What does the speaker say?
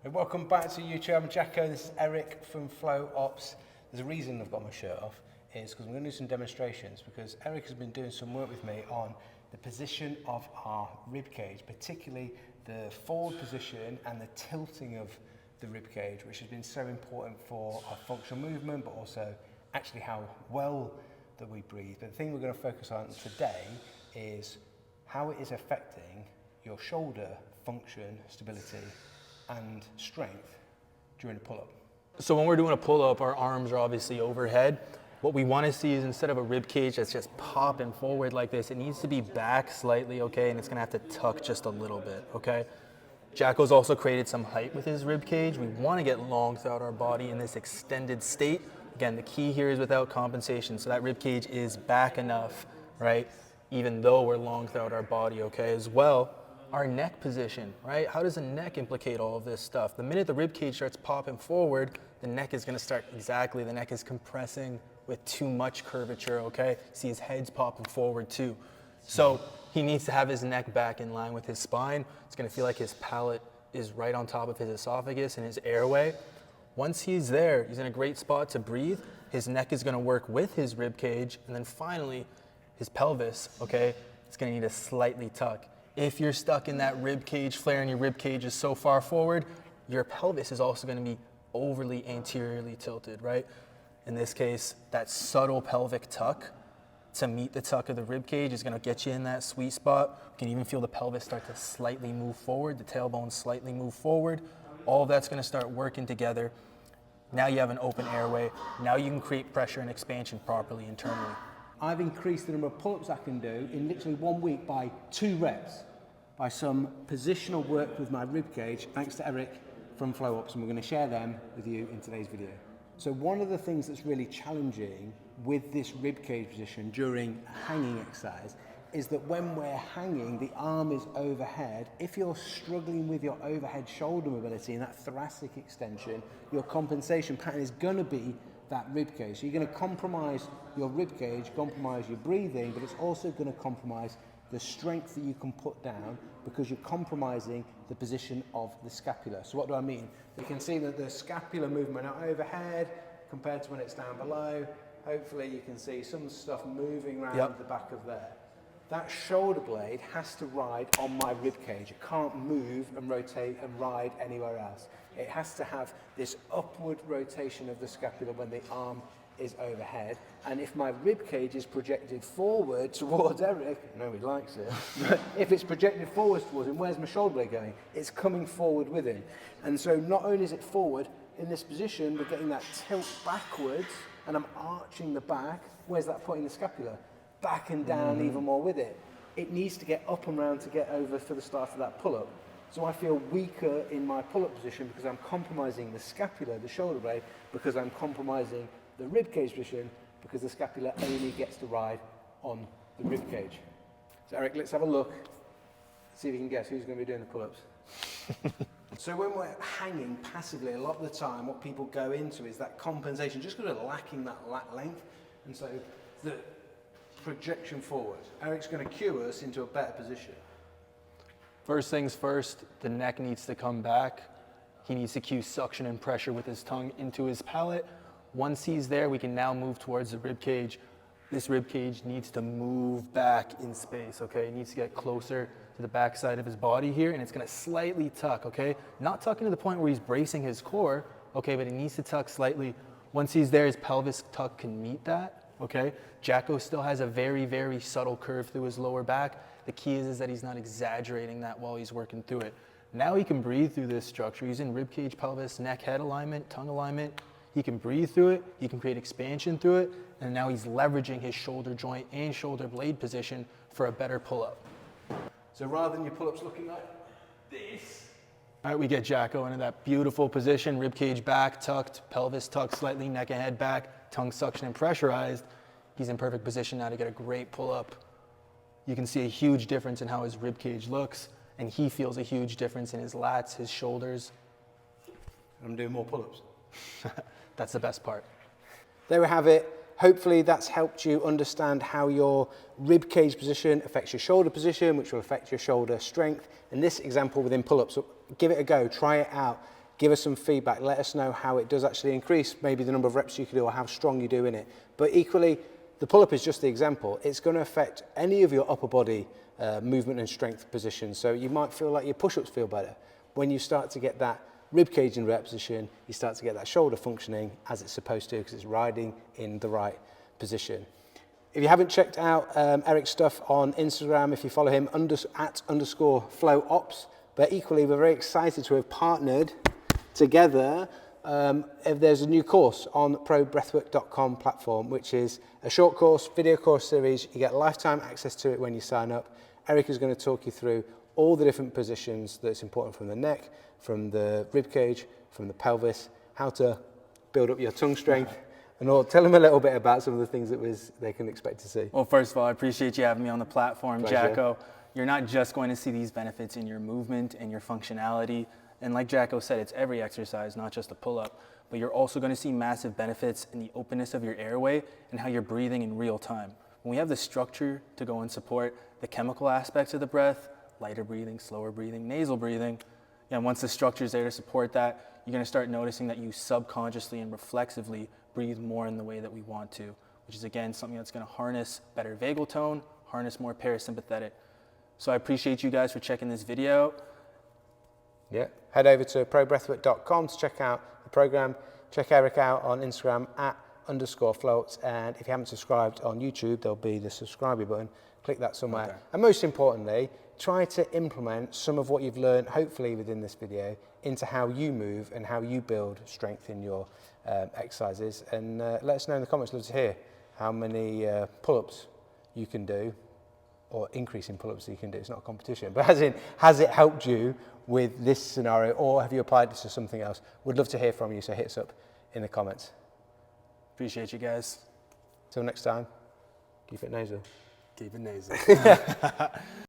Hey, welcome back to YouTube. I'm Jacko. This is Eric from Flow Ops. There's a reason I've got my shirt off, is because I'm going to do some demonstrations, because Eric has been doing some work with me on the position of our rib cage, particularly the forward position and the tilting of the rib cage, which has been so important for our functional movement, but also actually how well that we breathe. But the thing we're going to focus on today is how it is affecting your shoulder function, stability, and strength during a pull-up. So when we're doing a pull-up, our arms are obviously overhead. What we want to see is, instead of a rib cage that's just popping forward like this, it needs to be back slightly, okay? And it's gonna have to tuck just a little bit, okay? Jacko's also created some height with his rib cage. We want to get long throughout our body in this extended state. Again, the key here is without compensation. So that rib cage is back enough, right? Even though we're long throughout our body, okay? As well, our neck position, right? How does the neck implicate all of this stuff? The minute the rib cage starts popping forward, the neck is gonna start, exactly, the neck is compressing with too much curvature, okay? See, his head's popping forward too. So he needs to have his neck back in line with his spine. It's gonna feel like his palate is right on top of his esophagus and his airway. Once he's there, he's in a great spot to breathe. His neck is gonna work with his rib cage, and then finally, his pelvis, okay? It's gonna need a slightly tuck. If you're stuck in that rib cage flare and your rib cage is so far forward, your pelvis is also gonna be overly anteriorly tilted, right? In this case, that subtle pelvic tuck to meet the tuck of the rib cage is gonna get you in that sweet spot. You can even feel the pelvis start to slightly move forward, the tailbone slightly move forward. All of that's gonna start working together. Now you have an open airway. Now you can create pressure and expansion properly internally. I've increased the number of pull-ups I can do in literally 1 week by 2 reps by some positional work with my rib cage, thanks to Eric from Flow Ops, and we're going to share them with you in today's video. So one of the things that's really challenging with this rib cage position during a hanging exercise is that when we're hanging, the arm is overhead. If you're struggling with your overhead shoulder mobility and that thoracic extension, your compensation pattern is going to be that rib cage. So you're going to compromise your rib cage, compromise your breathing, but it's also going to compromise the strength that you can put down, because you're compromising the position of the scapula. So what do I mean? You can see that the scapular movement out overhead compared to when it's down below. Hopefully you can see some stuff moving around the back of there. That shoulder blade has to ride on my rib cage. It can't move and rotate and ride anywhere else. It has to have this upward rotation of the scapula when the arm is overhead. And if my rib cage is projected forward towards Eric, I know he likes it, but if it's projected forward towards him, where's my shoulder blade going? It's coming forward with him. And so not only is it forward, in this position, we're getting that tilt backwards, and I'm arching the back. Where's that putting the scapula? Back and down even more with it. It needs to get up and round to get over for the start of that pull-up. So I feel weaker in my pull-up position because I'm compromising the scapula, the shoulder blade, because I'm compromising the rib cage position, because the scapula only gets to ride on the rib cage. So Eric, let's have a look. See if you can guess who's going to be doing the pull-ups. So when we're hanging passively, a lot of the time what people go into is that compensation, just because we're lacking that lat length. And so the projection forward. Eric's going to cue us into a better position. First things first, the neck needs to come back. He needs to cue suction and pressure with his tongue into his palate. Once he's there, we can now move towards the rib cage. This rib cage needs to move back in space, okay? It needs to get closer to the back side of his body here, and it's gonna slightly tuck, okay? Not tucking to the point where he's bracing his core, okay, but it needs to tuck slightly. Once he's there, his pelvis tuck can meet that, okay? Jacko still has a very, very subtle curve through his lower back. The key is that he's not exaggerating that while he's working through it. Now he can breathe through this structure. He's in rib cage, pelvis, neck, head alignment, tongue alignment. He can breathe through it, he can create expansion through it, and now he's leveraging his shoulder joint and shoulder blade position for a better pull-up. So rather than your pull-ups looking like this. All right, we get Jacko into that beautiful position, rib cage back, tucked, pelvis tucked slightly, neck and head back, tongue suction and pressurized. He's in perfect position now to get a great pull-up. You can see a huge difference in how his rib cage looks, and he feels a huge difference in his lats, his shoulders. I'm doing more pull-ups. That's the best part. There we have it. Hopefully that's helped you understand how your rib cage position affects your shoulder position, which will affect your shoulder strength. In this example within pull-ups, so give it a go, try it out. Give us some feedback. Let us know how it does actually increase maybe the number of reps you can do or how strong you do in it. But equally, the pull-up is just the example. It's going to affect any of your upper body movement and strength positions. So you might feel like your push-ups feel better. When you start to get that rib cage in the right position, you start to get that shoulder functioning as it's supposed to because it's riding in the right position. If you haven't checked out Eric's stuff on Instagram, if you follow him @_flowops, but equally we're very excited to have partnered together. If there's a new course on probreathwork.com platform, which is a short course, video course series. You get lifetime access to it when you sign up. Eric is going to talk you through all the different positions that's important from the neck, from the rib cage, from the pelvis, how to build up your tongue strength, and all. Tell them a little bit about some of the things that they can expect to see. Well, first of all, I appreciate you having me on the platform, Pleasure. Jacko. You're not just going to see these benefits in your movement and your functionality. And like Jacko said, it's every exercise, not just a pull-up. But you're also going to see massive benefits in the openness of your airway and how you're breathing in real time. When we have the structure to go and support the chemical aspects of the breath, lighter breathing, slower breathing, nasal breathing, and once the structure is there to support that, you're going to start noticing that you subconsciously and reflexively breathe more in the way that we want to, which is again something that's going to harness better vagal tone, harness more parasympathetic. So I appreciate you guys for checking this video. Yeah, head over to probreathwork.com to check out the program. Check Eric out on Instagram @_floats, and if you haven't subscribed on YouTube, there'll be the subscribe button. Click that somewhere. Okay. And most importantly, try to implement some of what you've learned, hopefully within this video, into how you move and how you build strength in your exercises. And let us know in the comments. Love to hear how many pull-ups you can do, or increasing pull-ups you can do. It's not a competition, but as in, has it helped you with this scenario, or have you applied this to something else? Would love to hear from you, so hit us up in the comments. Appreciate you guys. Till next time, keep it nasal. Keep it nasal.